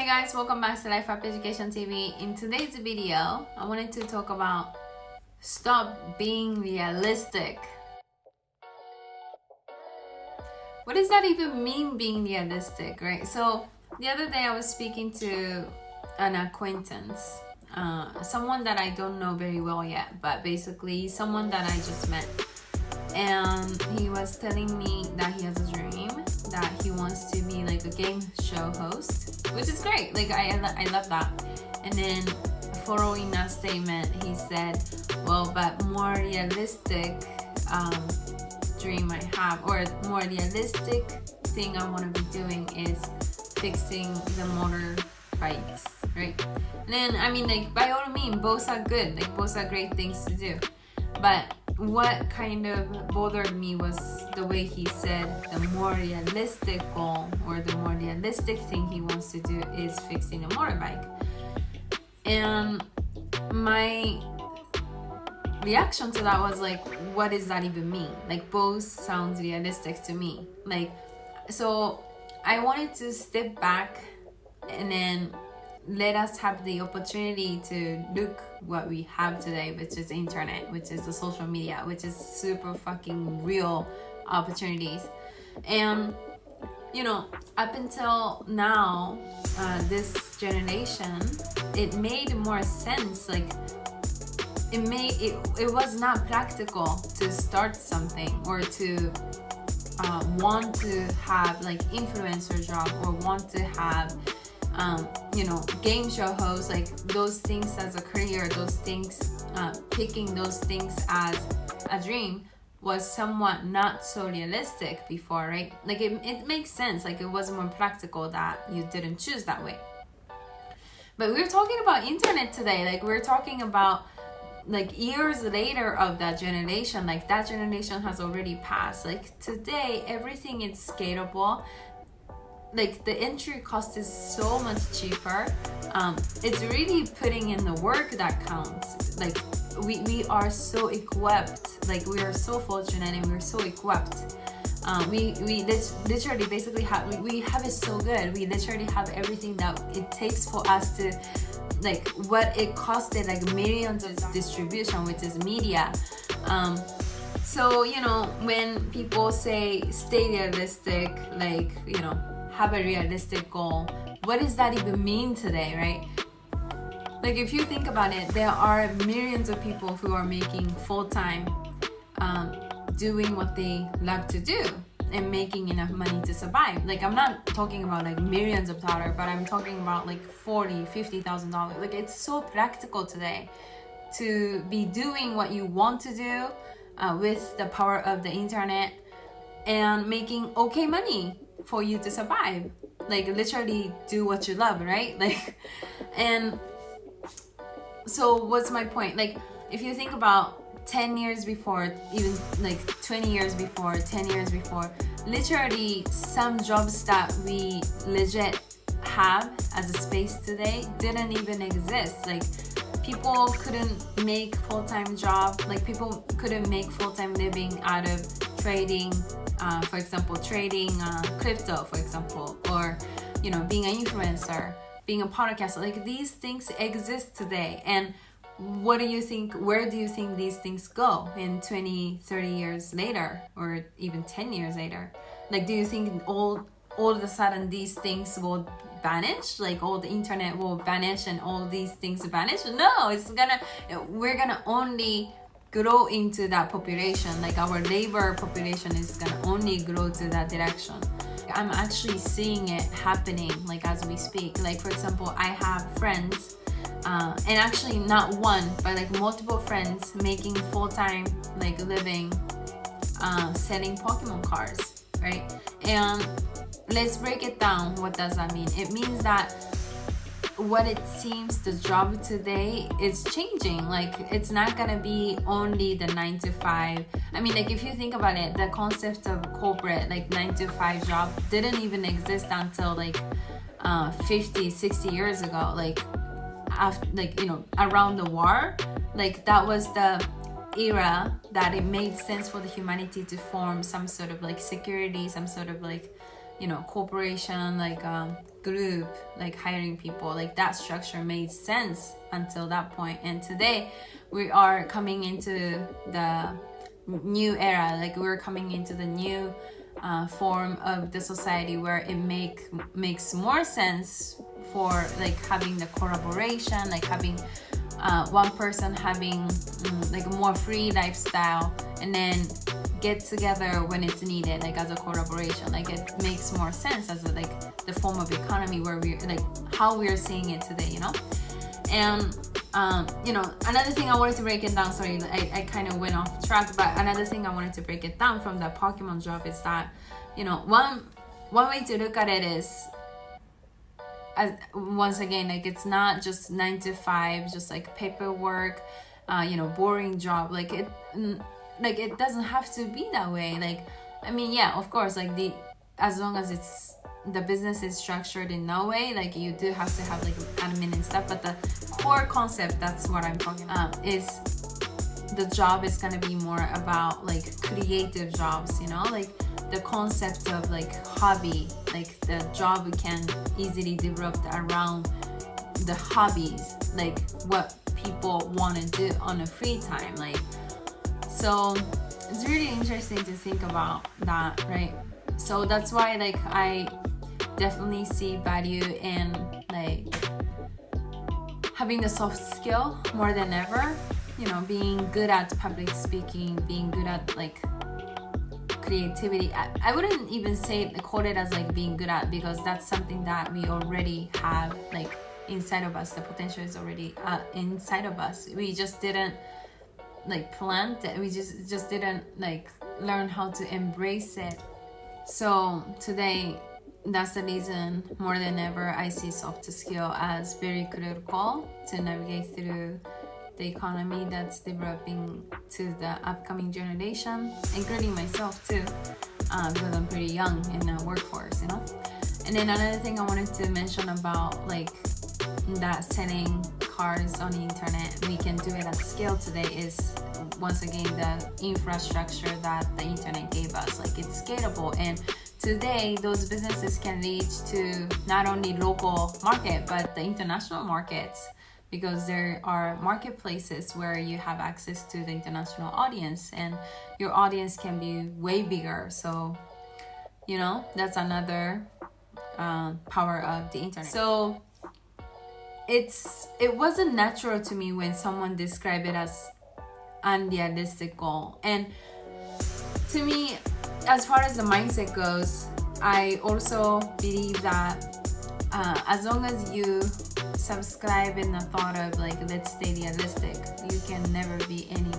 Hey guys, welcome back to Life Up Education TV. In today's video, I wanted to talk about stop being realistic. What does that even mean, being realistic, right? So the other day I was speaking to an acquaintance, someone that I don't know very well yet, but basically someone that I just met. And he was telling me that he has a dream that he wants to be like a game show host, which is great. Like I love that. And then following that statement, he said, well, but more realistic dream I have, or more realistic thing I want to be doing is fixing the motorbikes, right? And then, I mean, like, by all means, both are good. Like, both are great things to do. But what kind of bothered me was the way he said the more realistic goal, or the more realistic thing he wants to do is fixing a motorbike. And my reaction to that was like, what does that even mean? Like, both sounds realistic to me. Like, so I wanted to step back and then let us have the opportunity to look what we have today, which is internet, which is the social media, which is super fucking real opportunities. And you know, up until now, this generation, it made more sense. Like, it was not practical to start something, or to want to have like influencer job, or want to have game show host, like those things as a career, those things, picking those things as a dream was somewhat not so realistic before, right? Like it makes sense, like it was more practical that you didn't choose that way. But we're talking about internet today. Like, we're talking about like years later of that generation. Like, that generation has already passed. Like, today everything is scalable. Like, the entry cost is so much cheaper. It's really putting in the work that counts. Like, we are so equipped. Like, we are so fortunate and we're so equipped. We literally basically have, we have it so good. We literally have everything that it takes for us to, like, what it costed, like millions of distribution, which is media. So, you know, when people say stay realistic, like, you know, have a realistic goal, what does that even mean today, right? Like, if you think about it, there are millions of people who are making full-time, doing what they love to do and making enough money to survive. Like, I'm not talking about like millions of dollars, but I'm talking about like $40,000-$50,000. Like, it's so practical today to be doing what you want to do with the power of the internet and making okay money for you to survive. Like, literally do what you love, right? Like, and so what's my point? Like, if you think about 10 years before, even like 20 years before, 10 years before, literally some jobs that we legit have as a space today didn't even exist. Like, people couldn't make full-time job, like people couldn't make full-time living out of trading, for example, trading crypto, for example, or, you know, being an influencer, being a podcaster. Like, these things exist today. And what do you think, where do you think these things go in 20, 30 years later, or even 10 years later? Like, do you think all of a sudden these things will vanish? Like, all the internet will vanish and all these things vanish? No, we're gonna only grow into that population. Like, our labor population is gonna only grow to that direction. I'm actually seeing it happening, like, as we speak. Like, for example, I have friends, and actually not one, but like multiple friends making full-time like living selling Pokemon cards, right? And let's break it down. What does that mean? It means that what it seems the job today is changing. Like, it's not gonna be only the 9 to 5. I mean, like, if you think about it, the concept of corporate like 9 to 5 job didn't even exist until like 50, 60 years ago. Like, after, like, you know, around the war, like, that was the era that it made sense for the humanity to form some sort of like security, some sort of like, you know, corporation, like group, like hiring people, like that structure made sense until that point. And today we are coming into the new era, like we're coming into the new form of the society where it makes more sense for like having the collaboration, like having one person having like a more free lifestyle, and then get together when it's needed, like as a collaboration. Like it makes more sense as a, like the form of economy where we like how we're seeing it today, you know. And you know, another thing I wanted to break it down, sorry, I kind of went off track, but another thing I wanted to break it down from the Pokemon job is that, you know, one way to look at it is, as once again, like it's not just 9 to 5, just like paperwork, you know, boring job. Like it doesn't have to be that way. Like, I mean, yeah, of course, like as long as the business is structured in no way, like you do have to have like admin and stuff, but the core concept, that's what I'm talking about, is the job is gonna be more about like creative jobs, you know, like the concept of like hobby, like the job we can easily develop around the hobbies, like what people want to do on a free time. Like, so it's really interesting to think about that, right? So that's why like I definitely see value in like having the soft skill more than ever, you know, being good at public speaking, being good at like creativity. I wouldn't even say call it as like being good at, because that's something that we already have like inside of us. The potential is already inside of us. We just didn't like plant it. We just didn't like learn how to embrace it. So today, that's the reason more than ever I see soft skill as very critical to navigate through the economy that's developing to the upcoming generation, including myself too, because I'm pretty young in the workforce, you know. And then another thing I wanted to mention about like that selling cars on the internet, we can do it at scale today, is once again the infrastructure that the internet gave us. Like it's scalable, and today those businesses can reach to not only local market but the international markets, because there are marketplaces where you have access to the international audience, and your audience can be way bigger. So, you know, that's another power of the internet. So it wasn't natural to me when someone described it as unrealistic goal. And to me, as far as the mindset goes, I also believe that as long as you subscribe in the thought of like, let's stay realistic, you can never be any